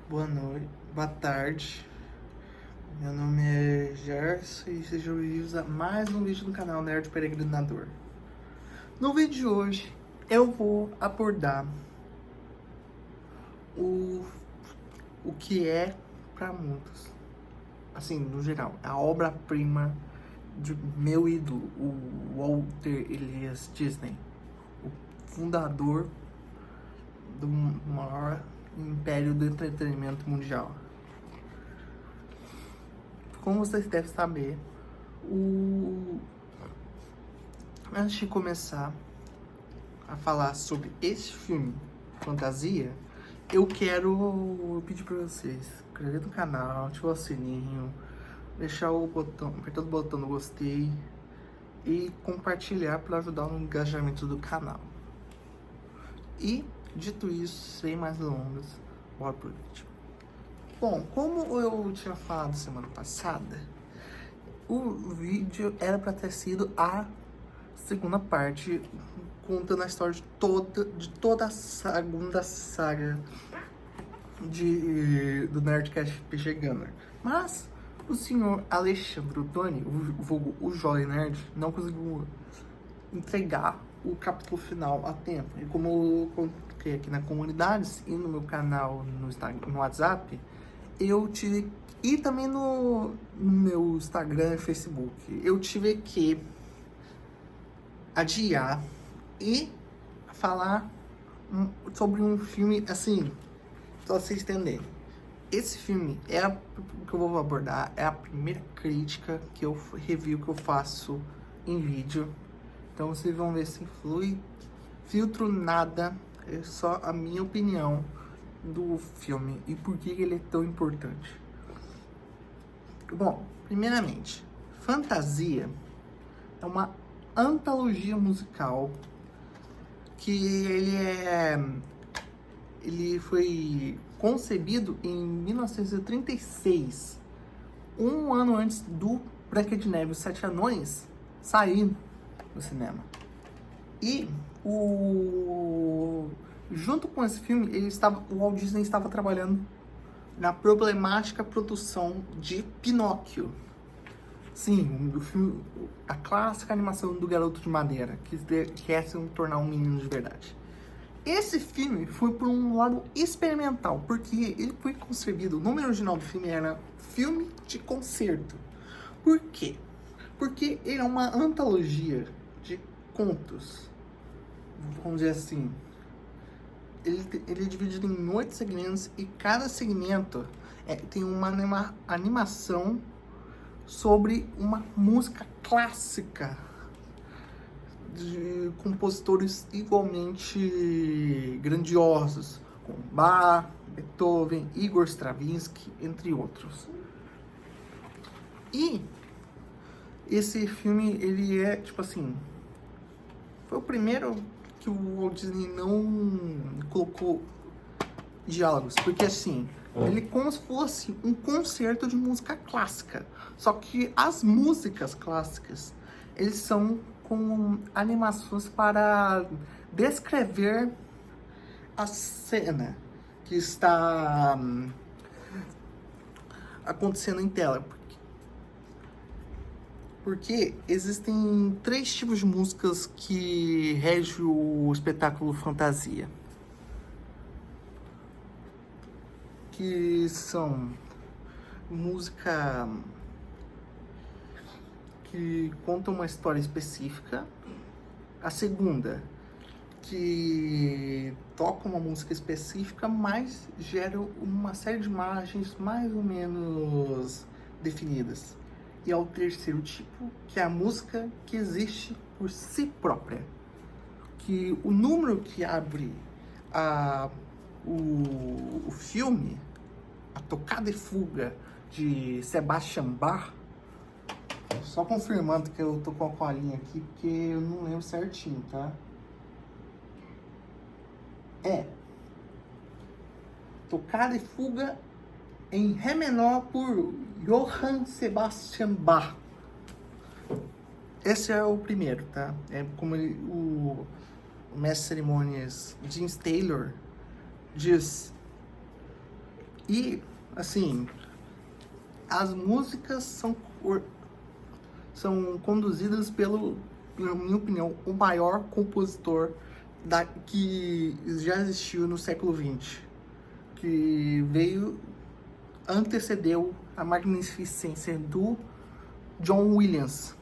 Boa noite, boa tarde. Meu nome é Gerson e sejam bem-vindos a mais um vídeo no canal Nerd Peregrinador. No vídeo de hoje eu vou abordar o, o que é para muitos, assim, no geral, a obra-prima de meu ídolo, o Walter Elias Disney, o fundador do maior império do entretenimento mundial. Como vocês devem saber, antes de começar a falar sobre esse filme, Fantasia, eu quero pedir para vocês se inscrever no canal, ativar o sininho, deixar o botão, apertar o botão do gostei e compartilhar para ajudar no engajamento do canal. E, dito isso, sem mais delongas, bora pro vídeo. Bom, como eu tinha falado semana passada, o vídeo era para ter sido a segunda parte, contando a história de toda a segunda saga do Nerdcast PG Gunner. Mas o senhor Alexandre Ottoni, o vulgo o Jovem Nerd, não conseguiu entregar o capítulo final a tempo. E como eu coloquei aqui na comunidade e no meu canal no Instagram, no WhatsApp, eu tive, e também no meu Instagram e Facebook, eu tive que adiar e falar sobre um filme, assim, pra vocês entenderem. Esse filme que eu vou abordar, é a primeira crítica que eu review que eu faço em vídeo. Então vocês vão ver sem filtro nada, é só a minha opinião do filme e por que ele é tão importante. Bom, primeiramente, Fantasia é uma antologia musical que ele foi concebido em 1936, um ano antes do Branca de Neve e os Sete Anões sair no cinema. E junto com esse filme, o Walt Disney estava trabalhando na problemática produção de Pinóquio. Sim, o filme, a clássica animação do Garoto de Madeira, que quer se tornar um menino de verdade. Esse filme foi por um lado experimental, porque ele foi concebido, o nome original do filme era Filme de Concerto. Por quê? Porque ele é uma antologia de contos, vamos dizer assim. Ele é dividido em 8 segmentos e cada segmento tem uma animação sobre uma música clássica de compositores igualmente grandiosos, como Bach, Beethoven, Igor Stravinsky, entre outros. E esse filme, ele é, tipo assim, foi o primeiro que o Walt Disney não colocou diálogos, porque assim, ele é como se fosse um concerto de música clássica, só que as músicas clássicas, eles são com animações para descrever a cena que está acontecendo em tela. Porque existem 3 tipos de músicas que regem o espetáculo Fantasia. Que são música que conta uma história específica. A segunda, que toca uma música específica, mas gera uma série de imagens mais ou menos definidas. E é o terceiro tipo, que é a música que existe por si própria. Que o número que abre o filme, a Tocada e Fuga de Sebastian Bach, só confirmando que eu tô com a colinha aqui, porque eu não lembro certinho, tá? Tocada e Fuga em Ré menor por Johann Sebastian Bach. Esse é o primeiro, tá? É como o mestre de cerimônias James Taylor diz E, assim, as músicas são conduzidas pelo, na minha opinião, o maior compositor que já existiu no século XX, que antecedeu a magnificência do John Williams,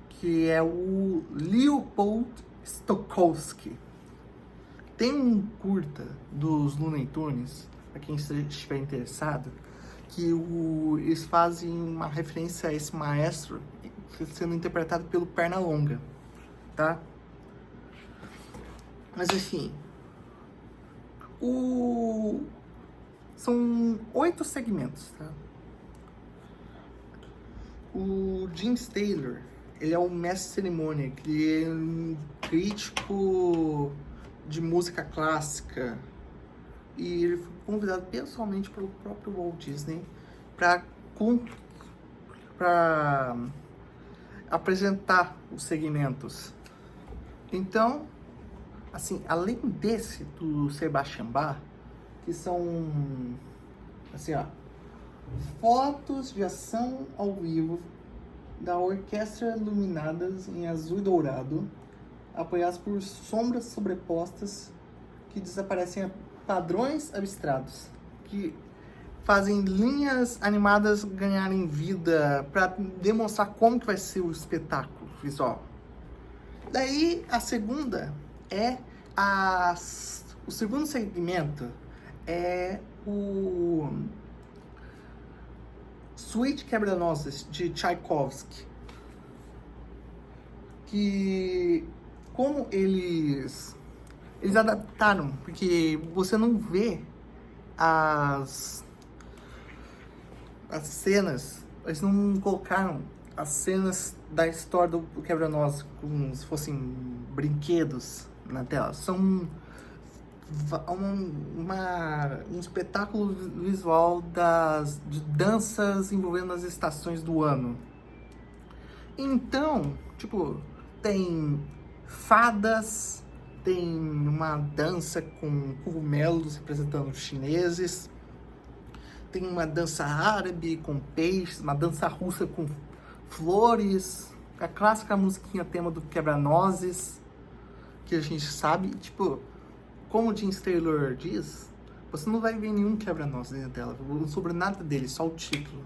que é o Leopold Stokowski. Tem um curta dos Looney Tunes, para quem estiver interessado, que eles fazem uma referência a esse maestro sendo interpretado pelo Pernalonga, tá? Mas enfim, são 8 segmentos, tá? O James Taylor, ele é um mestre de cerimônia, que é um crítico de música clássica, e ele foi convidado pessoalmente pelo próprio Walt Disney para apresentar os segmentos. Então, assim, além desse do Sebastian Bach, que são, assim, ó, fotos de ação ao vivo da orquestra iluminadas em azul e dourado, apoiadas por sombras sobrepostas que desaparecem a padrões abstratos, que fazem linhas animadas ganharem vida para demonstrar como que vai ser o espetáculo visual. Daí a segunda é o segundo segmento é o Suíte Quebra-Nozes de Tchaikovsky, que como eles adaptaram, porque você não vê as cenas, eles não colocaram as cenas da história do Quebra-Nozes como se fossem brinquedos na tela. São um espetáculo visual de danças envolvendo as estações do ano. Então, tipo, tem fadas, tem uma dança com cogumelos representando os chineses, tem uma dança árabe com peixes, uma dança russa com flores, a clássica musiquinha tema do Quebra-Nozes, que a gente sabe, tipo, como o James Taylor diz, você não vai ver nenhum Quebra-Nozes dentro dela, não sobre nada dele, só o título.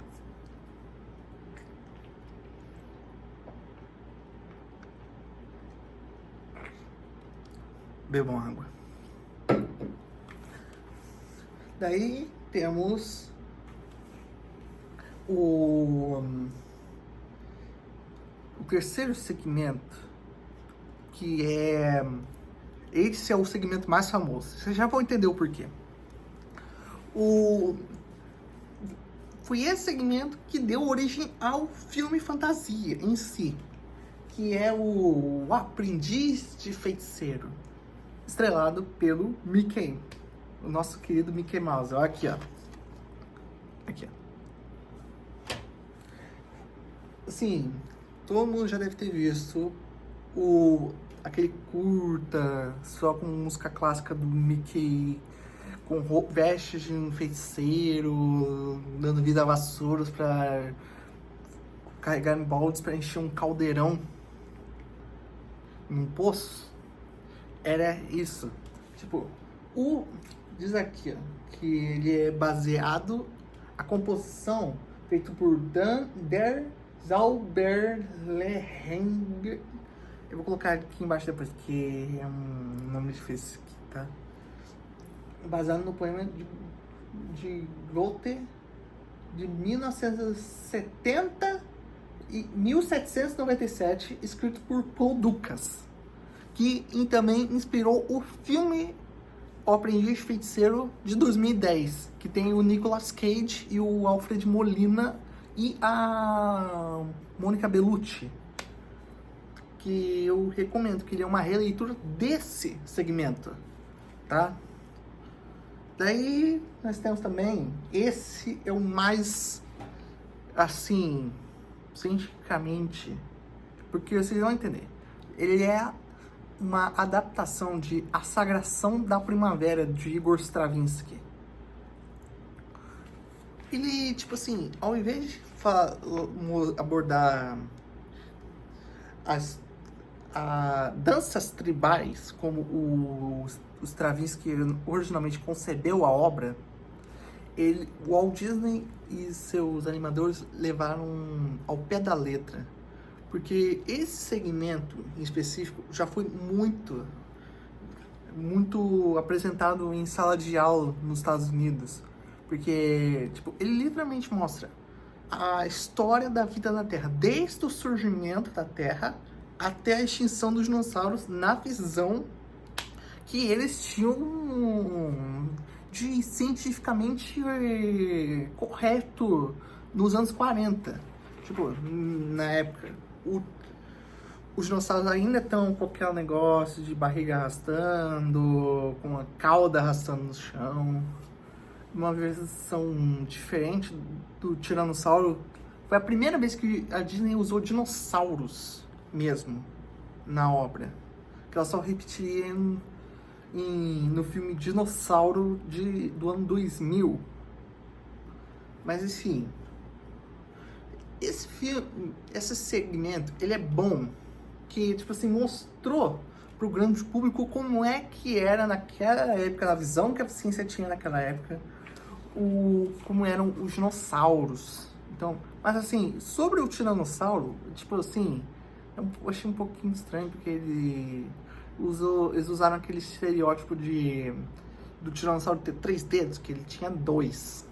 Bebam água. Daí temos o terceiro segmento, que esse é o segmento mais famoso. Vocês já vão entender o porquê. Foi esse segmento que deu origem ao filme fantasia em si, que é o Aprendiz de Feiticeiro, estrelado pelo Mickey, o nosso querido Mickey Mouse. Olha aqui, ó. Aqui, ó. Assim, todo mundo já deve ter visto aquele curta só com música clássica do Mickey, com vestes de um feiticeiro, dando vida a vassouras para carregar em baldes para encher um caldeirão em um poço. Era isso. Tipo, diz aqui, ó, que ele é baseado, a composição feita por Der Zauberlehrling. Eu vou colocar aqui embaixo depois, porque é um nome difícil aqui, tá? Baseado no poema de Goethe de 1970 e 1797, escrito por Paul Dukas, que também inspirou o filme O Aprendiz de Feiticeiro de 2010, que tem o Nicolas Cage e o Alfred Molina e a Monica Bellucci, que eu recomendo, que ele é uma releitura desse segmento, tá? Daí nós temos também, esse é o mais, assim, cientificamente, porque vocês vão entender, ele é uma adaptação de A Sagração da Primavera, de Igor Stravinsky. Ele, tipo assim, ao invés de abordar as danças tribais, como o Stravinsky originalmente concebeu a obra, o Walt Disney e seus animadores levaram ao pé da letra. Porque esse segmento em específico já foi muito apresentado em sala de aula nos Estados Unidos. Porque, tipo, ele literalmente mostra a história da vida na Terra, desde o surgimento da Terra até a extinção dos dinossauros, na visão que eles tinham de cientificamente correto nos anos 40. Tipo, na época, os dinossauros ainda estão com aquele negócio de barriga arrastando, com a cauda arrastando no chão. Uma versão diferente do Tiranossauro. Foi a primeira vez que a Disney usou dinossauros mesmo na obra. Que ela só repetiria no filme Dinossauro do ano 2000. Mas enfim, esse segmento, ele é bom, que tipo assim, mostrou pro grande público como é que era naquela época, a visão que a ciência tinha naquela época, como eram os dinossauros. Então, mas assim, sobre o Tiranossauro, tipo assim, eu achei um pouquinho estranho, porque eles usaram aquele estereótipo do Tiranossauro ter 3 dedos, que ele tinha 2.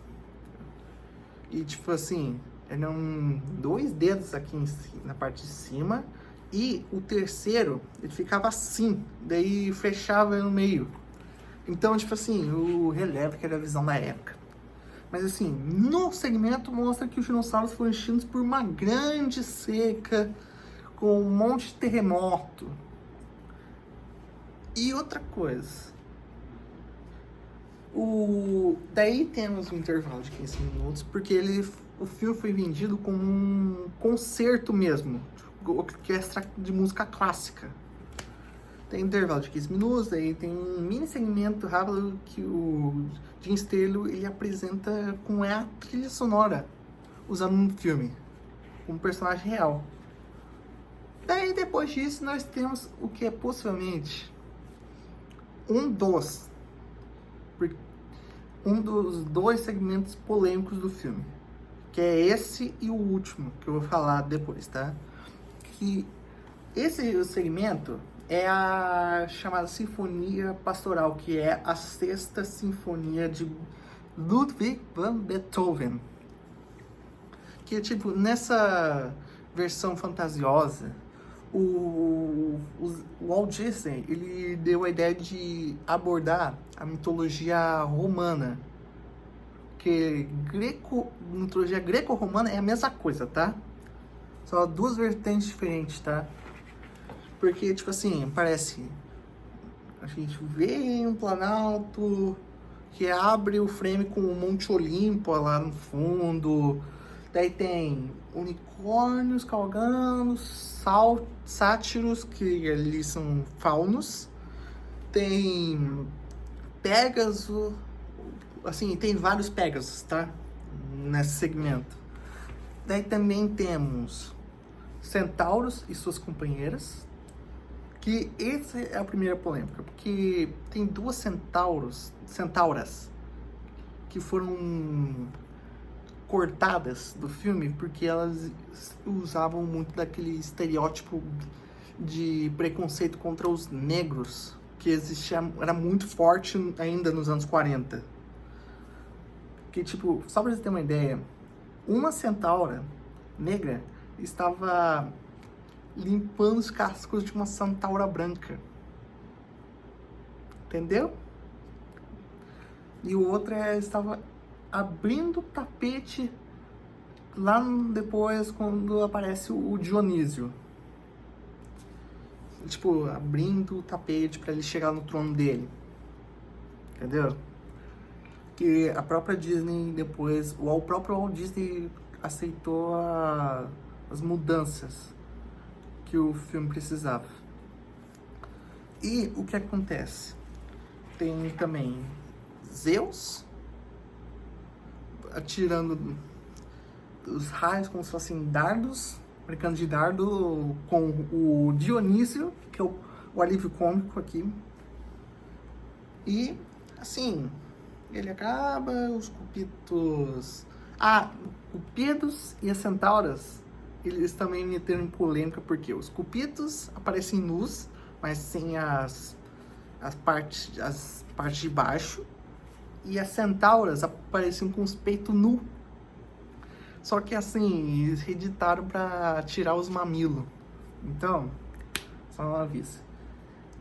E tipo assim, eram 2 dedos aqui na parte de cima, e o terceiro, ele ficava assim, daí fechava no meio. Então, tipo assim, o relevo que era a visão da época. Mas assim, no segmento mostra que os dinossauros foram extintos por uma grande seca, com um monte de terremoto. E outra coisa, daí temos um intervalo de 15 minutos, porque o filme foi vendido como um concerto mesmo, orquestra de música clássica. Tem intervalo de 15 minutos, daí tem um mini segmento rápido que o Jim Stalo ele apresenta como é a trilha sonora usando no filme, como personagem real. Daí depois disso nós temos o que é possivelmente um dos 2 segmentos polêmicos do filme, que é esse e o último, que eu vou falar depois, tá? Que esse segmento é a chamada Sinfonia Pastoral, que é a 6ª Sinfonia de Ludwig van Beethoven. Que, tipo, nessa versão fantasiosa, o Walt Disney, ele deu a ideia de abordar a mitologia romana, que mitologia greco-romana é a mesma coisa, tá? Só 2 vertentes diferentes, tá? Porque, tipo assim, parece, a gente vê um planalto que abre o frame com o Monte Olimpo lá no fundo. Daí tem unicórnios cavalgando, sátiros, que ali são faunos. Tem Pégaso, assim, tem vários Pégasos, tá? Nesse segmento. Daí também temos centauros e suas companheiras. Que essa é a primeira polêmica, porque tem 2 centauras que foram cortadas do filme porque elas usavam muito daquele estereótipo de preconceito contra os negros que existia, era muito forte ainda nos anos 40. Que, tipo, só pra você ter uma ideia, uma centaura negra estava limpando os cascos de uma centaura branca. Entendeu? E o outro estava abrindo o tapete lá depois, quando aparece o Dionísio. Tipo, abrindo o tapete para ele chegar no trono dele. Entendeu? Que a própria Disney depois, o próprio Walt Disney aceitou as mudanças que o filme precisava. E o que acontece? Tem também Zeus, atirando os raios como se fossem dardos, brincando de dardo com o Dionísio, que é o alívio cômico aqui. E, assim, ele acaba, os cupitos... Cupidos e as centauras, eles também meteram em polêmica, porque os cupitos aparecem nus, mas sem as partes de baixo, e as centauras apareciam com os peitos nus. Só que assim, eles reeditaram pra tirar os mamilos. Então, só uma vez.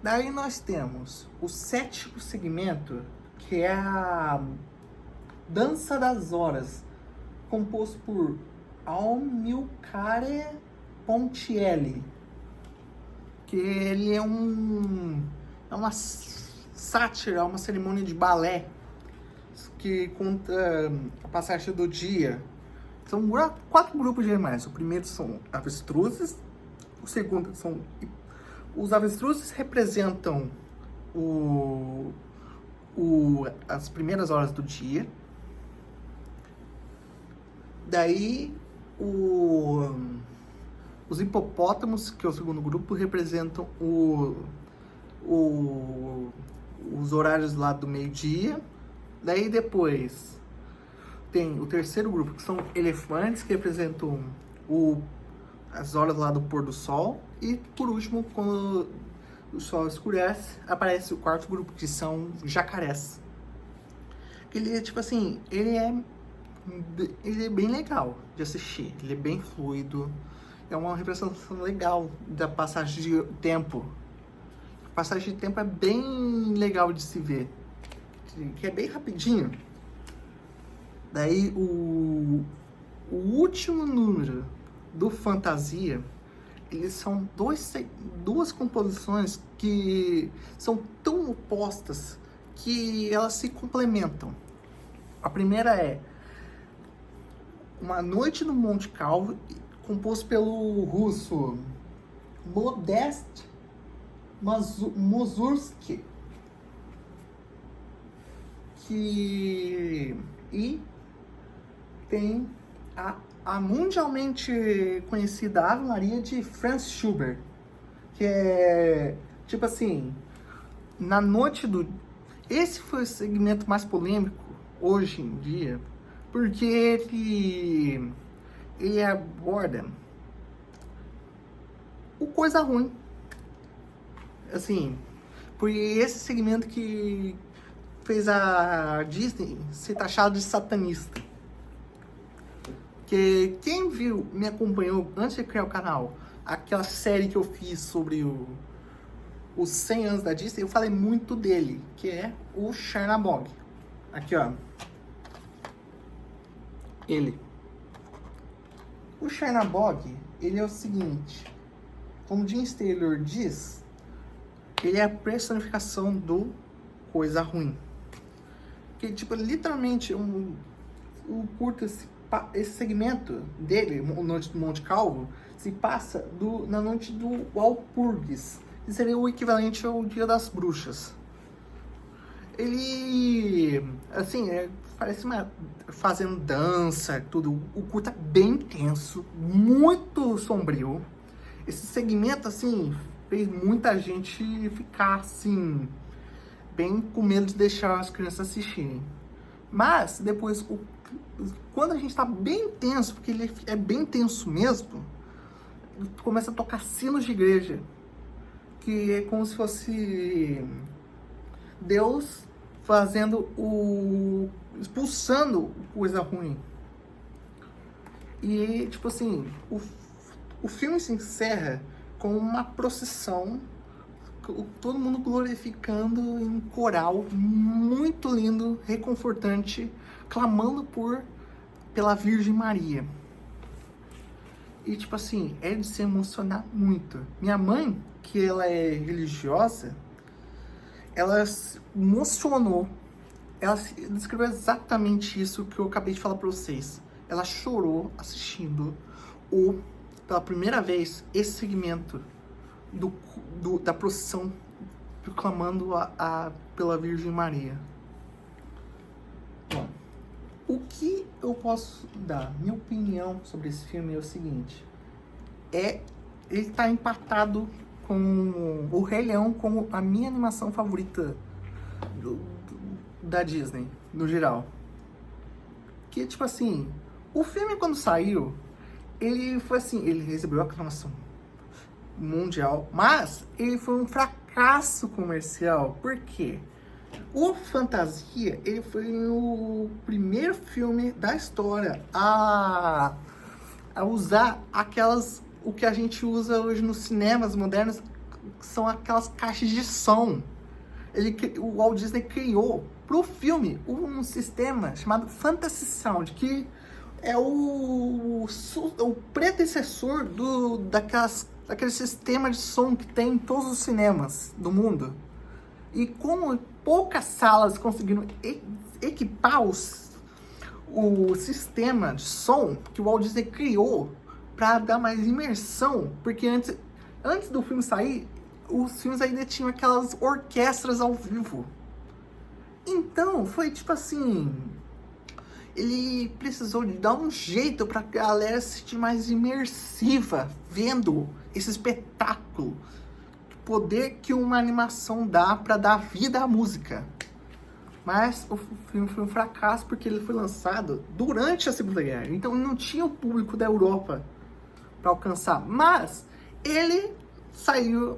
Daí nós temos o 7º segmento, que é a Dança das Horas, composto por Amilcare Ponticelli, que ele é uma sátira, uma cerimônia de balé que conta a passagem do dia. São 4 grupos de animais. O primeiro são avestruzes, o segundo são... Os avestruzes representam as primeiras horas do dia. Daí, os hipopótamos, que é o segundo grupo, representam os horários lá do meio-dia. Daí depois tem o terceiro grupo, que são elefantes, que representam as horas lá do pôr do sol. E por último, quando o sol escurece, aparece o 4º grupo, que são jacarés. Ele é tipo assim, ele é bem legal de assistir, ele é bem fluido, é uma representação legal da passagem de tempo. A passagem de tempo é bem legal de se ver, que é bem rapidinho. Daí o último número do Fantasia, eles são duas composições que são tão opostas que elas se complementam. A primeira é Uma Noite no Monte Calvo, composto pelo russo Modest Mussorgsky, e tem a mundialmente conhecida Ave Maria de Franz Schubert, que é tipo assim, na noite do... Esse foi o segmento mais polêmico hoje em dia, porque ele aborda o coisa ruim. Assim, foi esse segmento que fez a Disney ser taxada de satanista. Que quem viu, me acompanhou antes de criar o canal, aquela série que eu fiz sobre os 100 anos da Disney, eu falei muito dele, que é o Chernabog. Aqui, ó. Ele. O Chernabog, ele é o seguinte, como James Taylor diz, ele é a personificação do coisa ruim. Que, tipo, literalmente, o curto esse segmento dele, o Noite do Monte Calvo, se passa na noite do Walpurgis, que seria o equivalente ao Dia das Bruxas. Ele, assim, parece fazendo dança, tudo. O curto é bem tenso, muito sombrio. Esse segmento, assim, fez muita gente ficar, assim, bem com medo de deixar as crianças assistirem. Mas, depois, quando a gente tá bem tenso, porque ele é bem tenso mesmo, começa a tocar sinos de igreja, que é como se fosse Deus expulsando coisa ruim. E, tipo assim, o filme se encerra com uma procissão, todo mundo glorificando em coral, muito lindo, reconfortante, clamando pela Virgem Maria. E, tipo assim, é de se emocionar muito. Minha mãe, que ela é religiosa, ela se emocionou. Ela descreveu exatamente isso que eu acabei de falar pra vocês. Ela chorou assistindo pela primeira vez, esse segmento da procissão clamando pela Virgem Maria. Bom, O que eu posso dar? Minha opinião sobre esse filme é o seguinte. Ele tá empatado com o Rei Leão como a minha animação favorita da Disney, no geral. Que, tipo assim, o filme quando saiu, ele foi assim, ele recebeu aclamação mundial, mas ele foi um fracasso comercial. Por quê? O Fantasia, ele foi o primeiro filme da história a usar o que a gente usa hoje nos cinemas modernos, que são aquelas caixas de som. O Walt Disney criou pro filme um sistema chamado Fantasy Sound, que é o predecessor daquele sistema de som que tem em todos os cinemas do mundo. E como poucas salas conseguiram equipar o sistema de som que o Walt Disney criou para dar mais imersão, porque antes do filme sair, os filmes ainda tinham aquelas orquestras ao vivo. Então, foi tipo assim, ele precisou de dar um jeito pra galera se sentir mais imersiva vendo esse espetáculo. O poder que uma animação dá pra dar vida à música. Mas o filme foi um fracasso porque ele foi lançado durante a Segunda Guerra. Então não tinha o público da Europa pra alcançar. Mas ele saiu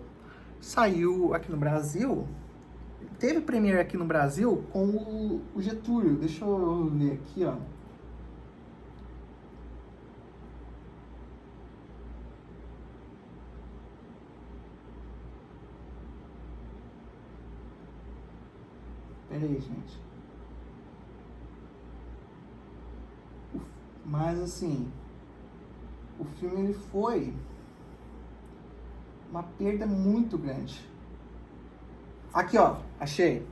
aqui no Brasil. Teve premiere aqui no Brasil com o Getúlio. Deixa eu ver aqui, ó. Pera aí, gente. Mas assim, o filme ele foi uma perda muito grande. Aqui, ó, achei.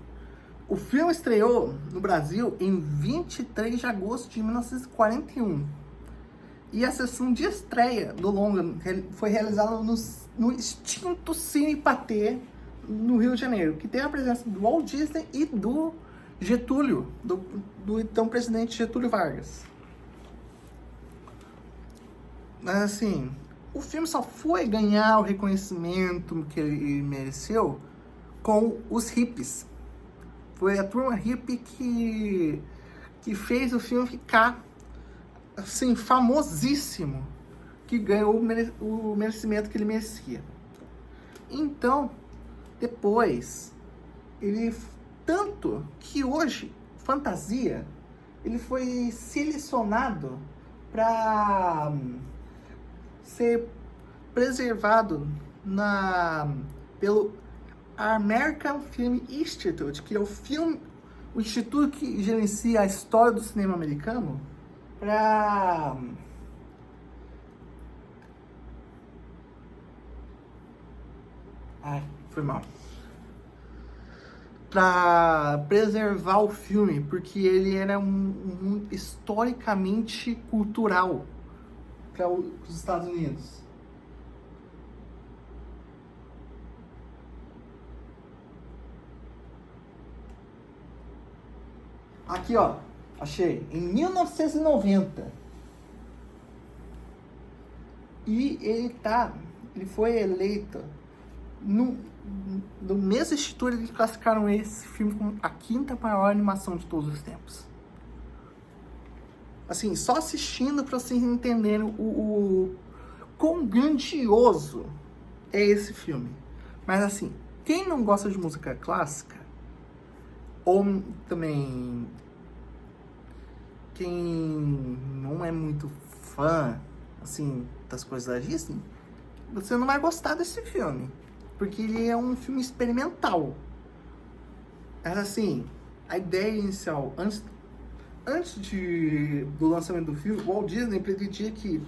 O filme estreou no Brasil em 23 de agosto de 1941. E a sessão de estreia do longa foi realizada no extinto Cine Pathé, no Rio de Janeiro, que tem a presença do Walt Disney e do Getúlio, do então presidente Getúlio Vargas. Mas assim, o filme só foi ganhar o reconhecimento que ele mereceu com os hippies. Foi a turma hippie que fez o filme ficar assim, famosíssimo, que ganhou o merecimento que ele merecia. Então, depois, tanto que hoje, Fantasia, ele foi selecionado para ser preservado pelo American Film Institute, que é o instituto que gerencia a história do cinema americano, para preservar o filme, porque ele era historicamente cultural para os Estados Unidos. Aqui, ó, achei, em 1990. E ele foi eleito no mesmo instituto. Eles classificaram esse filme como a quinta maior animação de todos os tempos. Assim, só assistindo para vocês entenderem o quão grandioso é esse filme. Mas assim, quem não gosta de música clássica, ou também quem não é muito fã, assim, das coisas da Disney, você não vai gostar desse filme, porque ele é um filme experimental. Mas assim, a ideia inicial, antes do lançamento do filme, o Walt Disney pretendia que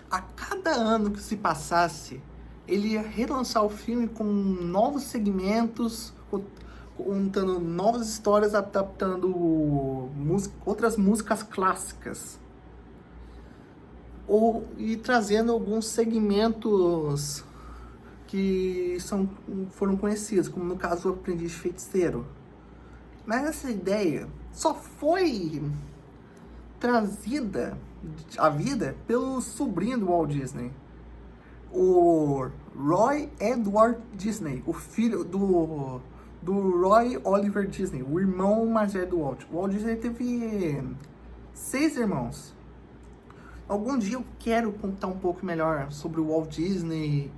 a cada ano que se passasse, ele ia relançar o filme com novos segmentos, contando novas histórias, adaptando outras músicas clássicas. E trazendo alguns segmentos que foram conhecidos, como no caso o Aprendiz de Feiticeiro. Mas essa ideia só foi trazida à vida pelo sobrinho do Walt Disney, o Roy Edward Disney, o filho do Roy Oliver Disney, o irmão mais velho do Walt. O Walt Disney teve 6 irmãos. Algum dia eu quero contar um pouco melhor sobre o Walt Disney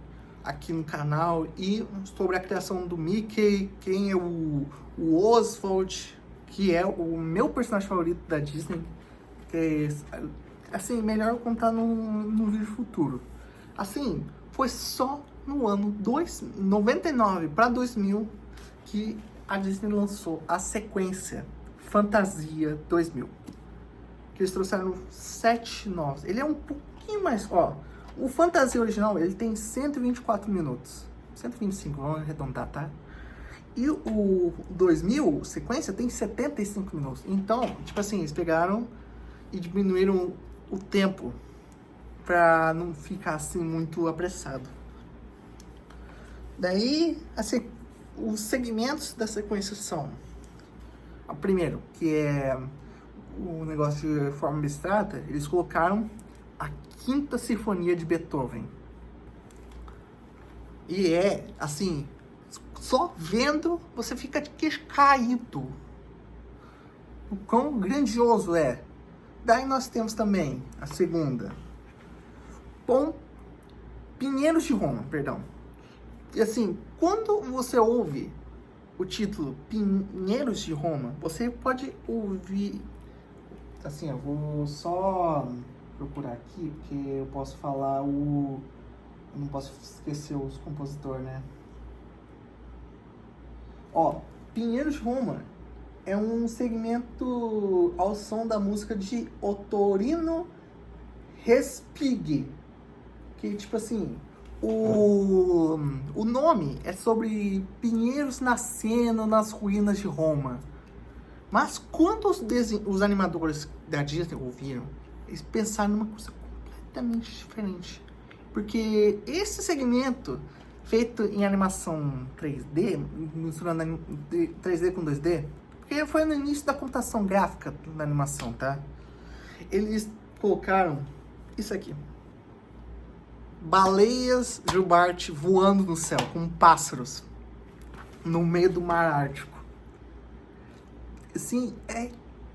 aqui no canal e sobre a criação do Mickey, quem é o Oswald, que é o meu personagem favorito da Disney. Que, assim, melhor eu contar no vídeo futuro. Assim, foi só no ano 99 para 2000 que a Disney lançou a sequência Fantasia 2000. Que eles trouxeram 7 novos. Ele é um pouquinho mais... Ó, o Fantasia original, ele tem 124 minutos. 125, vamos arredondar, tá? E o 2000, sequência, tem 75 minutos. Então, tipo assim, eles pegaram e diminuíram o tempo pra não ficar assim muito apressado. Daí, assim, os segmentos da sequência são: o primeiro, que é o negócio de forma abstrata, eles colocaram a Quinta Sinfonia de Beethoven. E é, assim, só vendo você fica de queixo caído. O quão grandioso é. Daí nós temos também a segunda, Pinheiros de Roma, perdão. E assim, quando você ouve o título Pinheiros de Roma, você pode ouvir... Assim, eu vou só procurar aqui, porque eu posso falar eu não posso esquecer os compositores, né? Ó, Pinheiros de Roma é um segmento ao som da música de Ottorino Respighi. Que, tipo assim, o nome é sobre pinheiros nascendo nas ruínas de Roma. Mas quando os animadores da Disney ouviram, eles pensaram numa coisa completamente diferente. Porque esse segmento, feito em animação 3D, misturando 3D com 2D, porque foi no início da computação gráfica da animação, tá? Eles colocaram isso aqui. Baleias jubarte voando no céu, com pássaros, no meio do mar Ártico. Assim,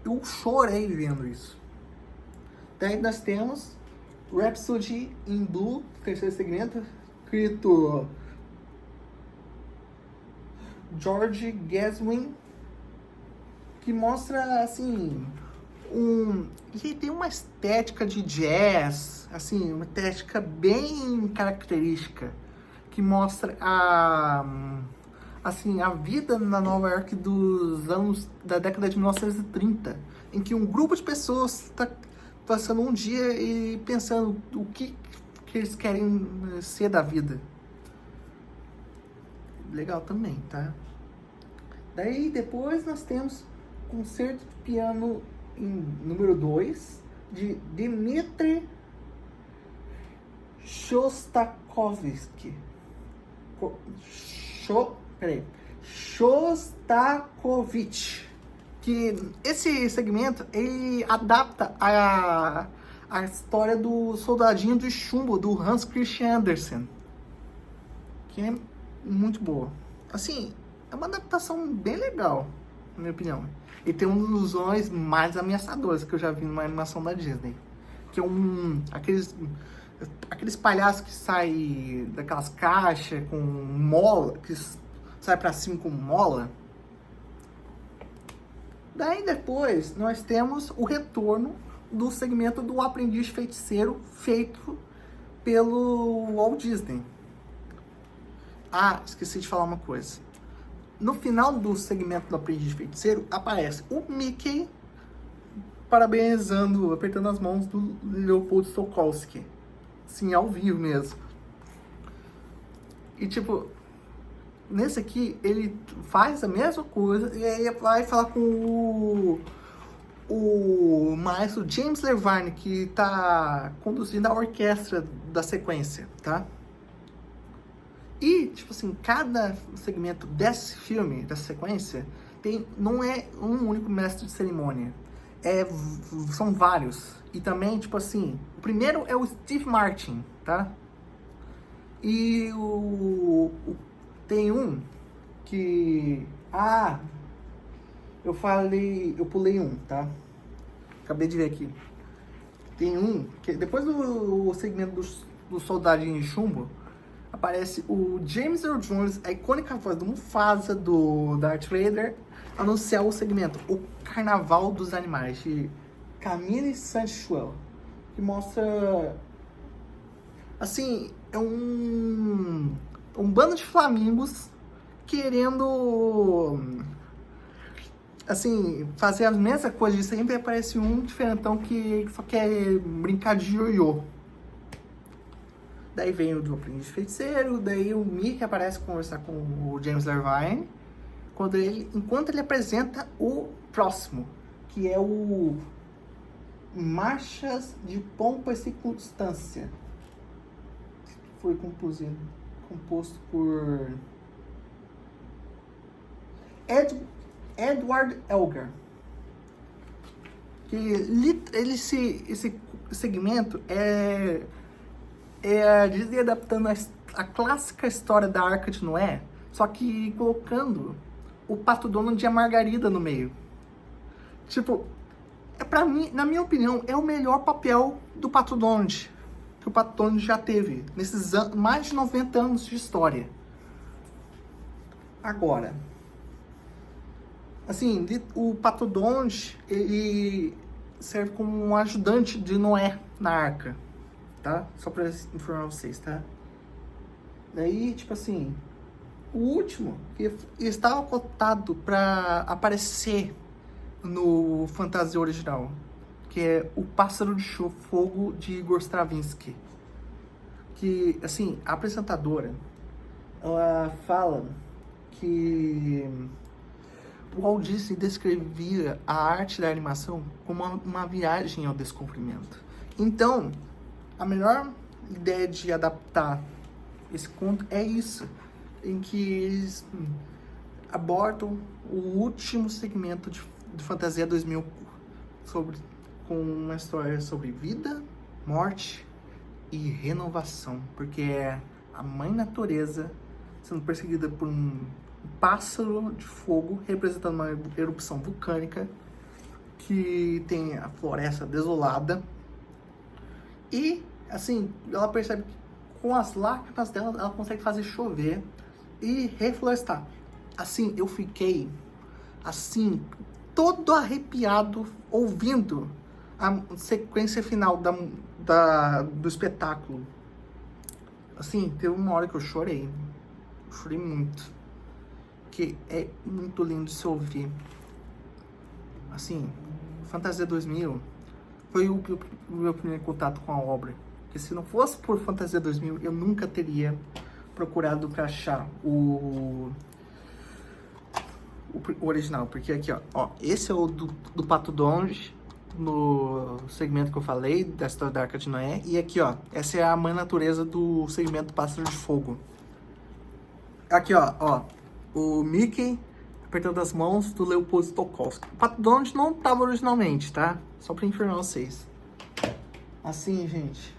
eu chorei vendo isso. Daí nós temos Rhapsody in Blue, terceiro segmento, escrito George Gershwin, que mostra, assim, ele tem uma estética de jazz, assim, uma estética bem característica, que mostra assim, a vida na Nova York dos anos da década de 1930, em que um grupo de pessoas está passando um dia e pensando o que eles querem ser da vida. Legal também, tá? Daí depois nós temos Concerto de Piano número 2 de Dmitri Shostakovich. Shostakovich. Que esse segmento, ele adapta a história do Soldadinho de Chumbo, do Hans Christian Andersen. Que é muito boa. Assim, é uma adaptação bem legal, na minha opinião. E tem um dos vilões mais ameaçadores que eu já vi numa animação da Disney. Que é aqueles palhaços que saem daquelas caixas com mola, que sai pra cima com mola. Daí depois nós temos o retorno do segmento do Aprendiz Feiticeiro, feito pelo Walt Disney. Ah, esqueci de falar uma coisa. No final do segmento do Aprendiz Feiticeiro, aparece o Mickey parabenizando, apertando as mãos do Leopold Stokowski. Sim, ao vivo mesmo. E tipo, nesse aqui, ele faz a mesma coisa e aí vai falar com o maestro James Levine, que tá conduzindo a orquestra da sequência, tá? E, tipo assim, cada segmento desse filme, dessa sequência, não é um único mestre de cerimônia. são vários. E também, tipo assim, o primeiro é o Steve Martin, tá? E tem um que... eu pulei um, tá? Acabei de ver aqui. Tem um que depois do segmento do Soldadinho de Chumbo, aparece o James Earl Jones, a icônica voz do Mufasa, do Darth Vader, anunciar o segmento O Carnaval dos Animais, de Camille Saint-Chuel, que mostra, assim, é um bando de flamingos querendo, assim, fazer a mesma coisa de sempre. Aparece um diferentão que só quer brincar de ioiô. Daí vem o Aprendiz de Feiticeiro, daí o Mickey aparece conversar com o James Irvine, enquanto ele apresenta o próximo, que é o Marchas de Pompa e Circunstância, que foi composto por Edward Elgar. Que esse segmento é a Disney adaptando a clássica história da Arca de Noé, só que colocando o Pato Donald e a Margarida no meio. Tipo, pra mim, na minha opinião, é o melhor papel do Pato Donald que o Pato Donald já teve nesses mais de 90 anos de história. Agora, assim, o Pato Donald, ele serve como um ajudante de Noé na Arca, tá? Só pra informar vocês, tá? Daí, tipo assim, o último que estava cotado pra aparecer no Fantasia original, que é O Pássaro de Fogo, de Igor Stravinsky. Que, assim, a apresentadora, ela fala que o Walt Disney descrevia a arte da animação como uma viagem ao descobrimento. Então, a melhor ideia de adaptar esse conto é isso, em que eles abordam o último segmento de Fantasia 2000 com uma história sobre vida, morte e renovação, porque é a mãe natureza sendo perseguida por um pássaro de fogo representando uma erupção vulcânica que tem a floresta desolada. E, assim, ela percebe que com as lágrimas dela, ela consegue fazer chover e reflorestar. Assim, eu fiquei, assim, todo arrepiado ouvindo a sequência final do espetáculo. Assim, teve uma hora que eu chorei. Eu chorei muito. Que é muito lindo de se ouvir. Assim, Fantasia 2000 foi o meu primeiro contato com a obra. Porque se não fosse por Fantasia 2000, eu nunca teria procurado pra achar o original. Porque aqui, ó, esse é o do Pato Donald, no segmento que eu falei, da história da Arca de Noé. E aqui, ó, essa é a mãe natureza do segmento Pássaro de Fogo. Aqui, ó, o Mickey apertando as mãos do Leopold Stokowski. O Pato Donald não tava originalmente, tá? Só pra informar vocês. Assim, gente,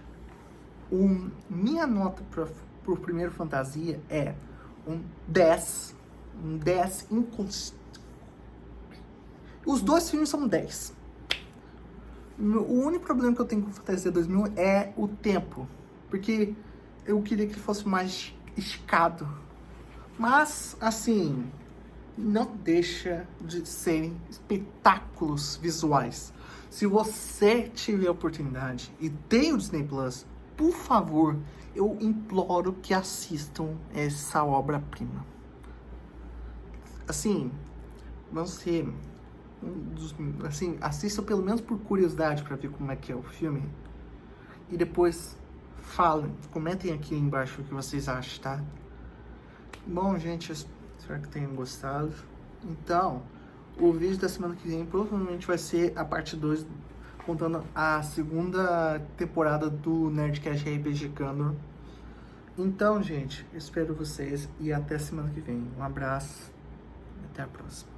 minha nota pro primeiro Fantasia é um 10. Um 10 inconsistente. Os dois filmes são 10. O único problema que eu tenho com Fantasia 2000 é o tempo. Porque eu queria que ele fosse mais esticado. Mas, assim, não deixa de serem espetáculos visuais. Se você tiver a oportunidade e tem o Disney Plus, por favor, eu imploro que assistam essa obra-prima. Assim, não sei, assim, assistam pelo menos por curiosidade para ver como é que é o filme. E depois falem, comentem aqui embaixo o que vocês acham, tá? Bom, gente, espero que tenham gostado. Então, o vídeo da semana que vem provavelmente vai ser a parte 2, contando a segunda temporada do Nerdcast RPG Canon. Então, gente, espero vocês e até semana que vem. Um abraço e até a próxima.